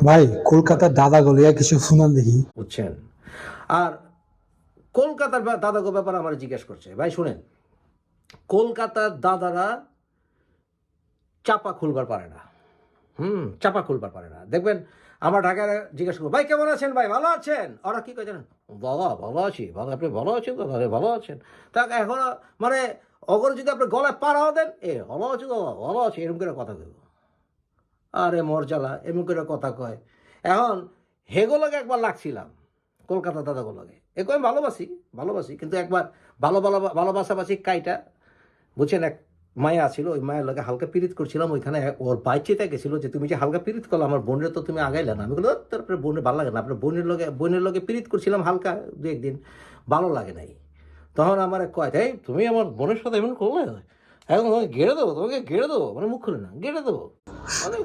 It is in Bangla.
ভাই কলকাতার দাদা গলিয়া কিছু শুনান দেখি। বুঝছেন? আর কলকাতার দাদাগো ব্যাপারে আমার জিজ্ঞেস করছে। ভাই শুনেন, কলকাতার দাদারা চাপা খুলবার পারে না। চাপা খুলবার পারে না। দেখবেন আমার ঢাকায় জিজ্ঞেস করবো, ভাই কেমন আছেন ভাই, ভালো আছেন? ওরা কি কয় জানেন? দাদা ভালো আছি। ভালো, আপনি ভালো আছেন তো? দাদা ভালো আছেন। তা এখন মানে অগর যদি আপনি গলায় পাড়াও দেন, ভালো আছি দাদা, ভালো আছি, এরকম করে কথা কইব। আরে মরজালা, এমন করে কথা কয়। এখন হেগুলোকে একবার লাগছিলাম, কলকাতা দাদাগুলোকে। আমি ভালোবাসি, কিন্তু একবার ভালোবাসাবাসি কাইটা, বুঝছেন, এক মায়া ছিল, ওই মায়ের লগে হালকা পীড়িত করছিলাম। ওইখানে ওর বাইচেতে গেছিল যে তুমি যে হালকা পীড়িত করলো আমার বোনের, তো তুমি আগাইলে না। আমি বললো তারপরে বোনের ভালো লাগে না, আপনার বোনের লগে পীড়িত করছিলাম হালকা দু একদিন, ভালো লাগে নাই। তখন আমার কয়, তাই তুমি আমার বোনের সাথে এমন করলে, এখন তোমাকে গেড়ে দেবো, মানে মুখ খুলে না, গেড়ে দেবো, মানে